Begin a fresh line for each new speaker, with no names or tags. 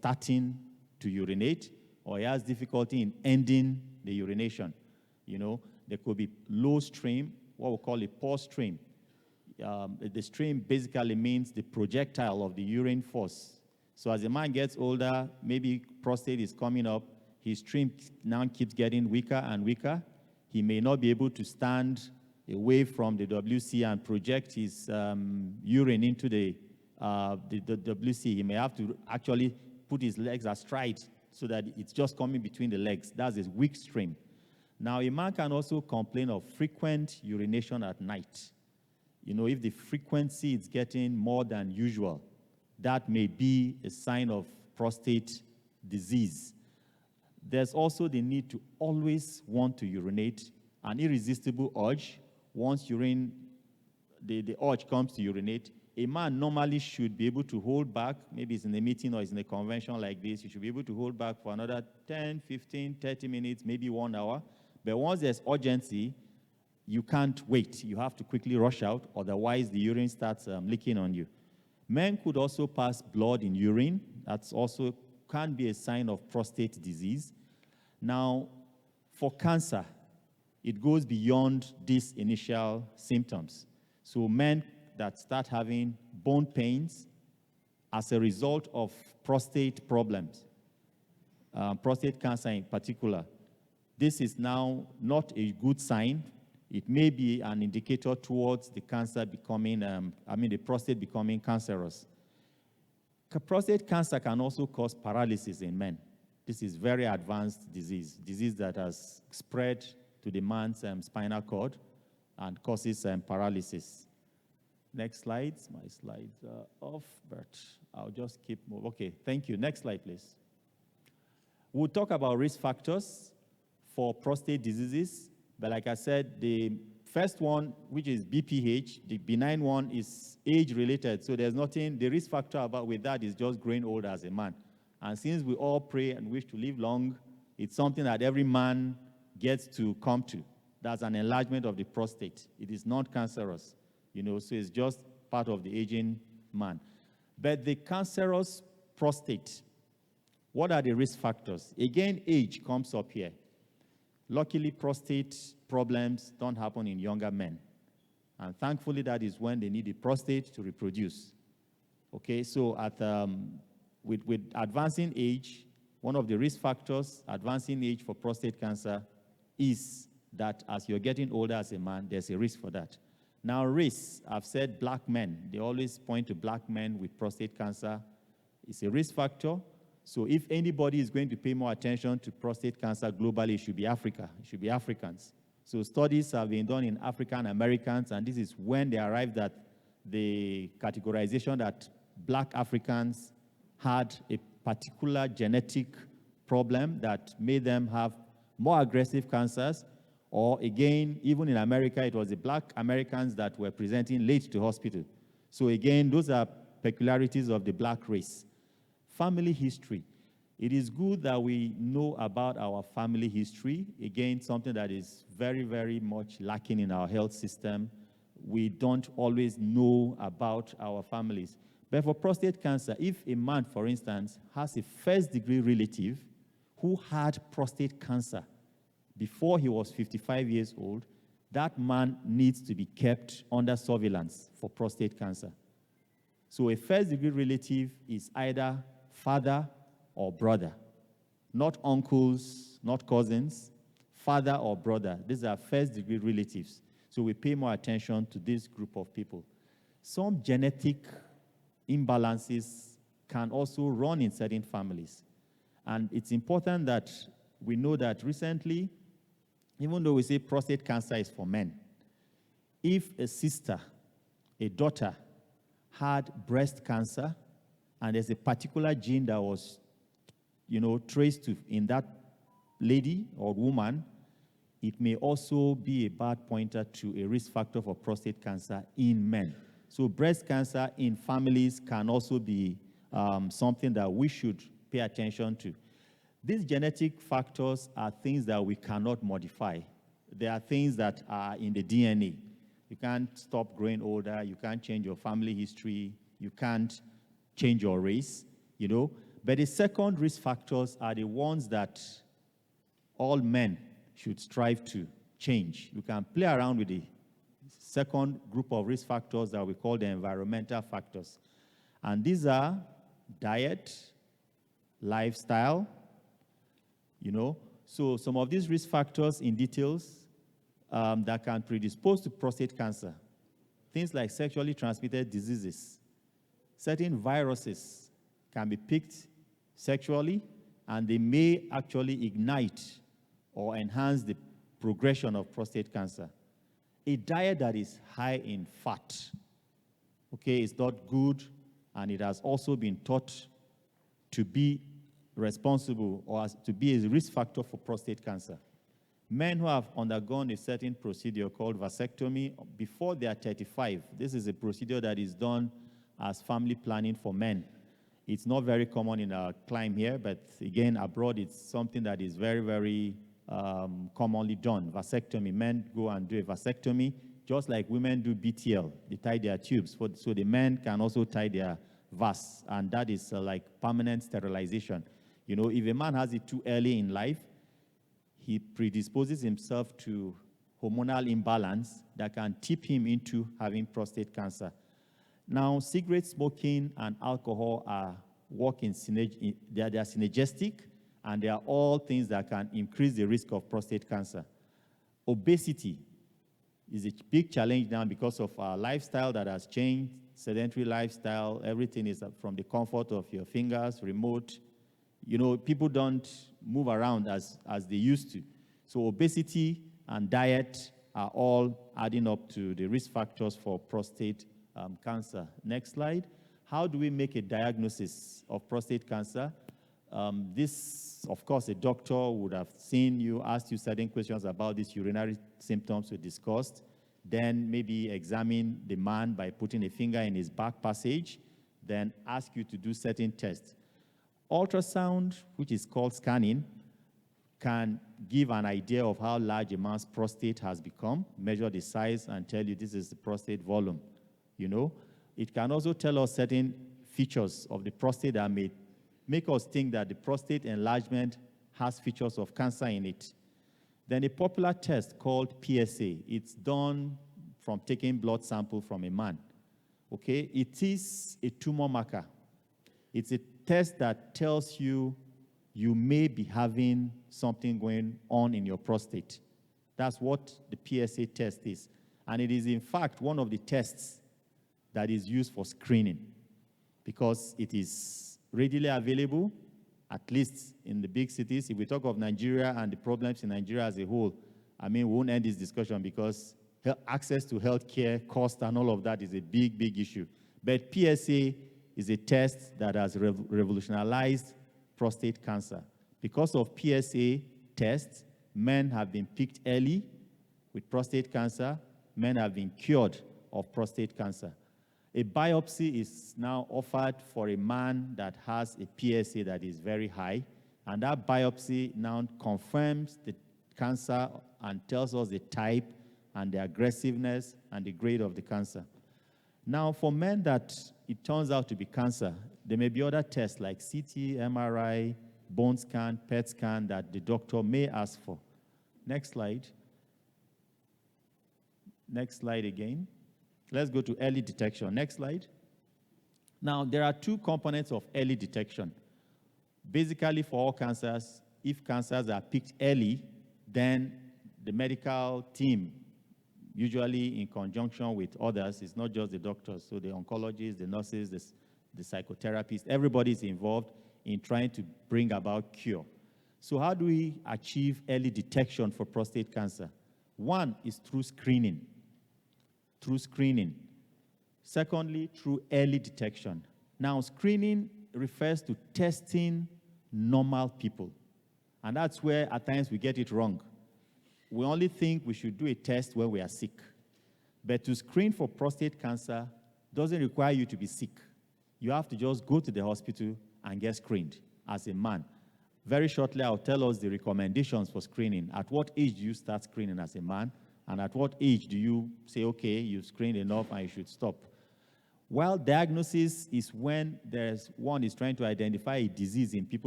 starting to urinate, or he has difficulty in ending the urination. There could be low stream, what we call a poor stream. The stream basically means the projectile of the urine force. So as a man gets older, maybe prostate is coming up, his stream now keeps getting weaker and weaker. He may not be able to stand away from the WC and project his urine into the WC. He may have to actually put his legs astride so that it's just coming between the legs. That's a weak stream. Now, a man can also complain of frequent urination at night. If the frequency is getting more than usual, that may be a sign of prostate disease. There's also the need to always want to urinate, an irresistible urge. Once the urge comes to urinate, a man normally should be able to hold back. Maybe it's in a meeting or it's in a convention like this. You should be able to hold back for another 10, 15, 30 minutes, maybe 1 hour. But once there's urgency, you can't wait. You have to quickly rush out, otherwise the urine starts leaking on you. Men could also pass blood in urine. That's also can be a sign of prostate disease. Now, for cancer, it goes beyond these initial symptoms. So men that start having bone pains as a result of prostate problems, prostate cancer in particular, this is now not a good sign. It may be an indicator towards the cancer becoming, the prostate becoming cancerous. Prostate cancer can also cause paralysis in men. This is very advanced disease that has spread to the man's spinal cord and causes paralysis. Next slide. My slides are off, but I'll just keep moving. Okay, thank you. Next slide, please. We'll talk about risk factors for prostate diseases, but like I said, the first one, which is BPH, the benign one, is age-related, so there's nothing, the risk factor about with that is just growing old as a man. And since we all pray and wish to live long, it's something that every man gets to come to. That's an enlargement of the prostate. It is not cancerous, so it's just part of the aging man. But the cancerous prostate, what are the risk factors? Again, age comes up here. Luckily, prostate problems don't happen in younger men. And thankfully, that is when they need the prostate to reproduce. Okay, so with advancing age, one of the risk factors, advancing age for prostate cancer, is that as you're getting older as a man, there's a risk for that. Now, race, I've said black men. They always point to black men with prostate cancer. It's a risk factor. So if anybody is going to pay more attention to prostate cancer globally, it should be Africa. It should be Africans. So studies have been done in African Americans, and this is when they arrived at the categorization that black Africans had a particular genetic problem that made them have more aggressive cancers, or again, even in America, it was the black Americans that were presenting late to hospital. So again, those are peculiarities of the black race. Family history. It is good that we know about our family history. Again, something that is very, very much lacking in our health system. We don't always know about our families. But for prostate cancer, if a man, for instance, has a first-degree relative who had prostate cancer before he was 55 years old, that man needs to be kept under surveillance for prostate cancer. So a first-degree relative is either father or brother, not uncles, not cousins, father or brother. These are first-degree relatives. So we pay more attention to this group of people. Some genetic imbalances can also run in certain families. And it's important that we know that recently, even though we say prostate cancer is for men, if a sister, a daughter, had breast cancer, and there's a particular gene that was, traced to in that lady or woman, it may also be a bad pointer to a risk factor for prostate cancer in men. So breast cancer in families can also be something that we should pay attention to. These genetic factors are things that we cannot modify. They are things that are in the DNA. You can't stop growing older. You can't change your family history. You can't change your race, But the second risk factors are the ones that all men should strive to change. You can play around with the second group of risk factors that we call the environmental factors. And these are diet, lifestyle, So some of these risk factors in details that can predispose to prostate cancer. Things like sexually transmitted diseases. Certain viruses can be picked sexually, and they may actually ignite or enhance the progression of prostate cancer. A diet that is high in fat, is not good, and it has also been thought to be responsible or to be a risk factor for prostate cancer. Men who have undergone a certain procedure called vasectomy before they are 35, this is a procedure that is done as family planning for men. It's not very common in our climate here, but again, abroad, it's something that is very, very commonly done. Vasectomy. Men go and do a vasectomy, just like women do BTL. They tie their tubes, so the men can also tie their vas, and that is like permanent sterilization. If a man has it too early in life, he predisposes himself to hormonal imbalance that can tip him into having prostate cancer. Now, cigarette smoking and alcohol are they are synergistic, and they are all things that can increase the risk of prostate cancer. Obesity is a big challenge now because of our lifestyle that has changed, sedentary lifestyle. Everything is from the comfort of your fingers, remote. People don't move around as they used to. So obesity and diet are all adding up to the risk factors for prostate cancer. Next slide. How do we make a diagnosis of prostate cancer? This, of course, a doctor would have seen you, asked you certain questions about these urinary symptoms we discussed, then maybe examine the man by putting a finger in his back passage, then ask you to do certain tests. Ultrasound, which is called scanning, can give an idea of how large a man's prostate has become, measure the size, and tell you this is the prostate volume. It can also tell us certain features of the prostate that may make us think that the prostate enlargement has features of cancer in it. Then a popular test called PSA. It's done from taking blood sample from a man. It is a tumor marker. It's a test that tells you may be having something going on in your prostate. That's what the PSA test is. And it is, in fact, one of the tests that is used for screening because it is readily available, at least in the big cities. If we talk of Nigeria and the problems in Nigeria as a whole, we won't end this discussion because access to healthcare, cost, and all of that is a big, big issue. But PSA is a test that has revolutionized prostate cancer. Because of PSA tests, men have been picked early with prostate cancer. Men have been cured of prostate cancer. A biopsy is now offered for a man that has a PSA that is very high, and that biopsy now confirms the cancer and tells us the type and the aggressiveness and the grade of the cancer. Now, for men that it turns out to be cancer, there may be other tests like CT, MRI, bone scan, PET scan that the doctor may ask for. Next slide. Next slide again. Let's go to early detection. Next slide. Now, there are two components of early detection. Basically, for all cancers, if cancers are picked early, then the medical team, usually in conjunction with others, it's not just the doctors, so the oncologists, the nurses, the psychotherapists, everybody is involved in trying to bring about cure. So how do we achieve early detection for prostate cancer? One is through screening. Secondly, through early detection. Now, screening refers to testing normal people. And that's where, at times, we get it wrong. We only think we should do a test when we are sick. But to screen for prostate cancer doesn't require you to be sick. You have to just go to the hospital and get screened as a man. Very shortly, I'll tell us the recommendations for screening. At what age do you start screening as a man? And at what age do you say, okay, you've screened enough and you should stop? While diagnosis is when one is trying to identify a disease in people